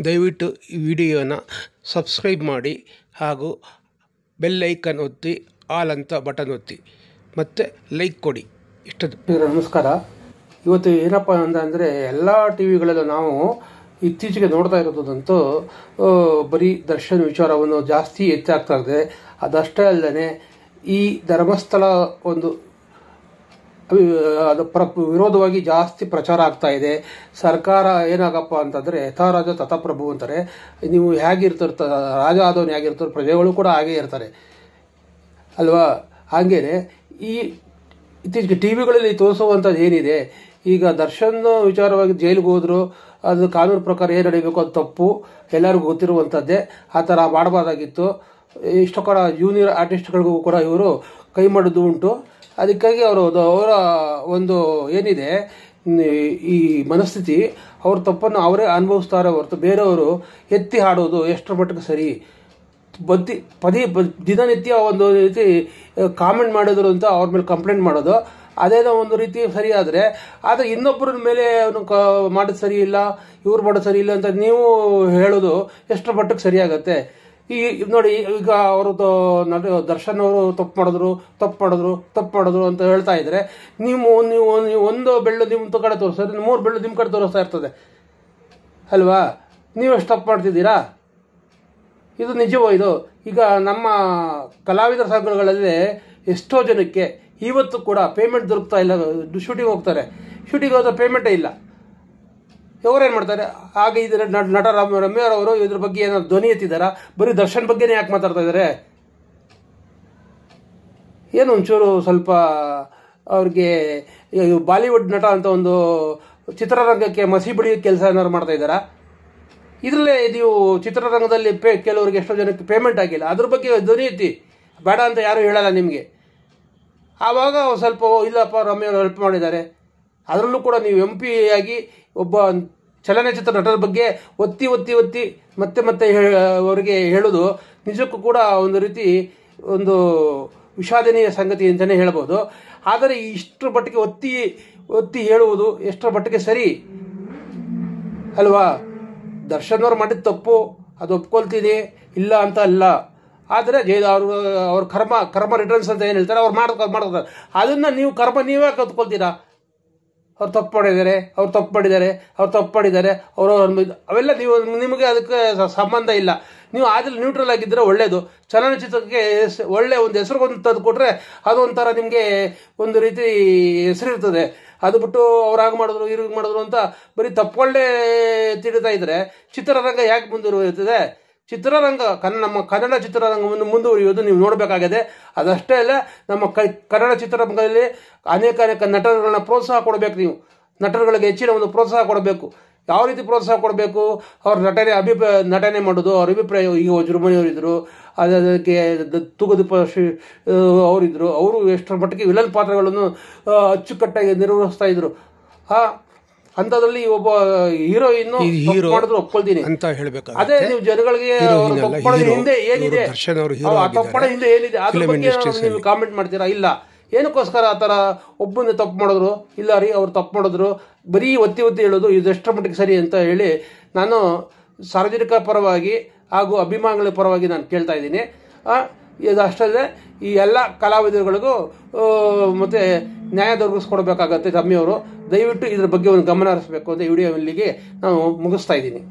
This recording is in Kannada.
ದಯವಿಟ್ಟು ಈ ವಿಡಿಯೋನ ಸಬ್ಸ್ಕ್ರೈಬ್ ಮಾಡಿ ಹಾಗೂ ಬೆಲ್ ಐಕನ್ ಒತ್ತಿ ಆಲ್ ಅಂತ ಬಟನ್ ಒತ್ತಿ ಮತ್ತು ಲೈಕ್ ಕೊಡಿ. ಇಷ್ಟದ ನಮಸ್ಕಾರ. ಇವತ್ತು ಏನಪ್ಪ ಅಂದರೆ ಎಲ್ಲ ಟಿ ವಿಗಳಲ್ಲೂ ನಾವು ಇತ್ತೀಚೆಗೆ ನೋಡ್ತಾ ಇರೋದಂತೂ ಬರೀ ದರ್ಶನ್ ವಿಚಾರವನ್ನು ಜಾಸ್ತಿ ಹೆಚ್ಚಾಗ್ತಾ ಇದೆ. ಅದಷ್ಟೇ ಅಲ್ಲದೆ ಈ ಧರ್ಮಸ್ಥಳ ಒಂದು ವಿರೋಧವಾಗಿ ಜಾಸ್ತಿ ಪ್ರಚಾರ ಆಗ್ತಾ ಇದೆ. ಸರ್ಕಾರ ಏನಾಗಪ್ಪ ಅಂತಂದರೆ ಯಥಾರಾಜ ತಥಾಪ್ರಭು ಅಂತಾರೆ. ನೀವು ಹೇಗಿರ್ತಾರೆ, ರಾಜ ಆದವನು ಹೇಗಿರ್ತಾರೆ, ಪ್ರಜೆಗಳು ಕೂಡ ಹಾಗೇ ಇರ್ತಾರೆ ಅಲ್ವಾ? ಹಾಗೇನೆ ಈ ಇತ್ತೀಚೆಗೆ ಟಿ ವಿಗಳಲ್ಲಿ ತೋರಿಸುವಂಥದ್ದು ಏನಿದೆ, ಈಗ ದರ್ಶನ್ ವಿಚಾರವಾಗಿ ಜೈಲಿಗೆ ಹೋದ್ರು, ಅದು ಕಾನೂನು ಪ್ರಕಾರ ಏನು ನಡೀಬೇಕು ಅದು ತಪ್ಪು, ಎಲ್ಲರಿಗೂ ಗೊತ್ತಿರುವಂಥದ್ದೇ. ಆ ಥರ ಮಾಡಬಾರ್ದಾಗಿತ್ತು. ಇಷ್ಟು ಕೂಡ ಜೂನಿಯರ್ ಆರ್ಟಿಸ್ಟ್ಗಳಿಗೂ ಕೂಡ ಇವರು ಕೈ ಮಾಡೋದು ಉಂಟು. ಅದಕ್ಕಾಗಿ ಅವರ ಒಂದು ಏನಿದೆ ಈ ಮನಸ್ಥಿತಿ, ಅವ್ರ ತಪ್ಪನ್ನು ಅವರೇ ಅನುಭವಿಸ್ತಾರೆ ಹೊರತು ಬೇರೆಯವರು ಎತ್ತಿ ಹಾಡೋದು ಎಷ್ಟರ ಮಟ್ಟಿಗೆ ಸರಿ? ದಿನನಿತ್ಯ ಒಂದು ರೀತಿ ಕಾಮೆಂಟ್ ಮಾಡಿದ್ರು ಅಂತ ಅವ್ರ ಮೇಲೆ ಕಂಪ್ಲೇಂಟ್ ಮಾಡೋದು, ಅದೇನೋ ಒಂದು ರೀತಿ ಸರಿ ಆದರೆ ಇನ್ನೊಬ್ಬರ ಮೇಲೆ ಅವನು ಮಾಡೋದು ಸರಿ ಇಲ್ಲ, ಇವ್ರು ಮಾಡೋದು ಸರಿ ಇಲ್ಲ ಅಂತ ನೀವು ಹೇಳೋದು ಎಷ್ಟರ ಮಟ್ಟಿಗೆ ಸರಿಯಾಗತ್ತೆ? ಈ ನೋಡಿ, ಈಗ ಅವ್ರದ್ದು ದರ್ಶನ್ ಅವರು ತಪ್ಪು ಮಾಡಿದ್ರು ಅಂತ ಹೇಳ್ತಾ ಇದ್ರೆ, ನೀವು ಒಂದು ಬೆಳ್ಳು ನಿಮ್ಮ ಕಡೆ ತೋರಿಸಿದ್ರೆ 3 ಬೆಳ್ಳು ನಿಮ್ಮ ಕಡೆ ತೋರಿಸ್ತಾ ಇರ್ತದೆ ಅಲ್ವಾ? ನೀವೆಷ್ಟು ತಪ್ಪು ಮಾಡ್ತಿದ್ದೀರಾ? ಇದು ನಿಜವೋ ಇದು? ಈಗ ನಮ್ಮ ಕಲಾವಿದರ ಸಂಘಗಳಲ್ಲಿ ಎಷ್ಟೋ ಜನಕ್ಕೆ ಇವತ್ತು ಕೂಡ ಪೇಮೆಂಟ್ ದೊರಕ್ತಾ ಇಲ್ಲ. ಶೂಟಿಂಗ್ ಹೋಗ್ತಾರೆ, ಶೂಟಿಂಗ್ ಹೋದ್ರೆ ಪೇಮೆಂಟೇ ಇಲ್ಲ. ಇವರೇನು ಮಾಡ್ತಾರೆ? ಹಾಗೆ ಇದ್ರೆ ನಟ ರಮ್ಯಾರವರು ಇದ್ರ ಬಗ್ಗೆ ಏನಾದ್ರು ಧ್ವನಿ ಎತ್ತಿದಾರ? ಬರೀ ದರ್ಶನ್ ಬಗ್ಗೆನೇ ಯಾಕೆ ಮಾತಾಡ್ತಾ ಇದ್ದಾರೆ? ಏನು ಒಂಚೂರು ಸ್ವಲ್ಪ ಅವ್ರಿಗೆ ಬಾಲಿವುಡ್ ನಟ ಅಂತ ಒಂದು ಚಿತ್ರರಂಗಕ್ಕೆ ಮಸಿ ಬಳಿಯೋ ಕೆಲಸ ಏನಾದ್ರು ಮಾಡ್ತಾ ಇದ್ದಾರಾ? ಇದರಲ್ಲೇ ನೀವು ಚಿತ್ರರಂಗದಲ್ಲಿ ಕೆಲವರಿಗೆ ಎಷ್ಟೋ ಜನಕ್ಕೆ ಪೇಮೆಂಟ್ ಆಗಿಲ್ಲ, ಅದ್ರ ಬಗ್ಗೆ ಧ್ವನಿ ಎತ್ತಿ. ಬೇಡ ಅಂತ ಯಾರು ಹೇಳಲ್ಲ ನಿಮಗೆ. ಆವಾಗ ಸ್ವಲ್ಪ ಇಲ್ಲಪ್ಪ ರಮ್ಯವರು ಹೆಲ್ಪ್ ಮಾಡಿದ್ದಾರೆ. ಅದರಲ್ಲೂ ಕೂಡ ನೀವು MP ಆಗಿ ಒಬ್ಬ ಚಲನಚಿತ್ರ ನಟರ ಬಗ್ಗೆ ಒತ್ತಿ ಮತ್ತೆ ಅವರಿಗೆ ಹೇಳೋದು ನಿಜಕ್ಕೂ ಕೂಡ ಒಂದು ರೀತಿ ಒಂದು ವಿಷಾದನೀಯ ಸಂಗತಿ ಅಂತಲೇ ಹೇಳ್ಬೋದು. ಆದರೆ ಇಷ್ಟರ ಮಟ್ಟಿಗೆ ಒತ್ತಿ ಹೇಳುವುದು ಎಷ್ಟರ ಮಟ್ಟಿಗೆ ಸರಿ ಅಲ್ವಾ? ದರ್ಶನ್ ಅವ್ರು ಮಾಡಿದ ತಪ್ಪು, ಅದು ಒಪ್ಕೊಳ್ತೀನಿ, ಇಲ್ಲ ಅಂತ ಅಲ್ಲ. ಆದರೆ ಅವ್ರ ಕರ್ಮ ರಿಟರ್ನ್ಸ್ ಅಂತ ಏನು ಹೇಳ್ತಾರೆ, ಅವ್ರು ಮಾಡ್ತಾರೆ. ಅದನ್ನು ನೀವು ನೀವೇ ಕತ್ಕೊಳ್ತೀರಾ? ಅವ್ರು ತಪ್ಪು ಮಾಡಿದ್ದಾರೆ, ಅವರು ಅವೆಲ್ಲ ನಿಮಗೆ ಅದಕ್ಕೆ ಸಂಬಂಧ ಇಲ್ಲ. ನೀವು ಆದಲ್ಲಿ ನ್ಯೂಟ್ರಲ್ ಆಗಿದ್ದರೆ ಒಳ್ಳೆಯದು. ಚಲನಚಿತ್ರಕ್ಕೆ ಒಳ್ಳೆ ಒಂದು ಹೆಸರುಗೊಂದು ತಂದು ಕೊಟ್ಟರೆ ಅದೊಂಥರ ನಿಮಗೆ ಒಂದು ರೀತಿ ಹೆಸರಿರ್ತದೆ. ಅದು ಬಿಟ್ಟು ಅವ್ರು ಹಾಗೆ ಮಾಡಿದ್ರು ಅಂತ ಬರೀ ತಪ್ಪೊಳ್ಳೆ ತಿಳಿತಾ ಇದ್ರೆ ಚಿತ್ರರಂಗ ಯಾಕೆ ಮುಂದುವರಿಯುತ್ತದೆ? ನಮ್ಮ ಕನ್ನಡ ಚಿತ್ರರಂಗವನ್ನು ಮುಂದುವರಿಯೋದು ನೀವು ನೋಡಬೇಕಾಗಿದೆ. ಅದಷ್ಟೇ ಅಲ್ಲ, ನಮ್ಮ ಕನ್ನಡ ಚಿತ್ರರಂಗದಲ್ಲಿ ಅನೇಕ ನಟರುಗಳನ್ನ ಪ್ರೋತ್ಸಾಹ ಕೊಡಬೇಕು. ನೀವು ನಟರುಗಳಿಗೆ ಹೆಚ್ಚಿನ ಒಂದು ಪ್ರೋತ್ಸಾಹ ಕೊಡಬೇಕು. ಯಾವ ರೀತಿ ಪ್ರೋತ್ಸಾಹ ಕೊಡಬೇಕು? ಅವ್ರ ನಟನೆ ಮಾಡೋದು, ಅವ್ರ ಅಭಿಪ್ರಾಯ. ಈಗ ವಜ್ರಮಣಿಯವರಿದ್ದರು, ಅದಕ್ಕೆ ತೂಗುದೀಪ ಅವರಿದ್ದರು. ಅವರು ಎಷ್ಟರ ಮಟ್ಟಿಗೆ ವಿಲನ್ ಪಾತ್ರಗಳನ್ನು ಅಚ್ಚುಕಟ್ಟಾಗಿ ನಿರ್ವಹಿಸ್ತಾ ಇದ್ರು. ಅಂಥದ್ರಲ್ಲಿ ಒಬ್ಬ ಹೀರೋಯಿನ್ ಮಾಡಿದ್ರು ಒಪ್ಕೊಳ್ತೀನಿ ಅಂತ ಹೇಳ್ಬೇಕು. ಅದೇ ನೀವು ಜನಗಳಿಗೆ ಹಿಂದೆ ಏನಿದೆ, ತಪ್ಪಡ ಹಿಂದೆ ಏನಿದೆ ಅದ್ರ ಬಗ್ಗೆ ನೀವು ಕಾಮೆಂಟ್ ಮಾಡ್ತೀರಾ? ಇಲ್ಲ. ಏನಕ್ಕೋಸ್ಕರ ಆ ಥರ ಒಬ್ಬನ ತಪ್ಪು ಮಾಡಿದ್ರು? ಇಲ್ಲ ರೀ, ಅವ್ರು ತಪ್ಪು ಮಾಡಿದ್ರು, ಬರೀ ಒತ್ತಿ ಹೇಳೋದು ಇದೆಷ್ಟರ ಮಟ್ಟಿಗೆ ಸರಿ ಅಂತ ಹೇಳಿ ನಾನು ಸಾರ್ವಜನಿಕ ಪರವಾಗಿ ಹಾಗೂ ಅಭಿಮಾನಿಗಳ ಪರವಾಗಿ ನಾನು ಕೇಳ್ತಾ ಇದ್ದೀನಿ. ಇದು ಅಷ್ಟಲ್ಲದೆ ಈ ಎಲ್ಲ ಕಲಾವಿದರುಗಳಿಗೂ ಮತ್ತು ನ್ಯಾಯ ದೊರಕಿಸ್ಕೊಡ್ಬೇಕಾಗತ್ತೆ ರಮ್ಯವರು. ದಯವಿಟ್ಟು ಇದ್ರ ಬಗ್ಗೆ ಒಂದು ಗಮನ ಹರಿಸಬೇಕು ಅಂತ ವಿಡಿಯೋ ಇಲ್ಲಿಗೆ ನಾನು ಮುಗಿಸ್ತಾ ಇದ್ದೀನಿ.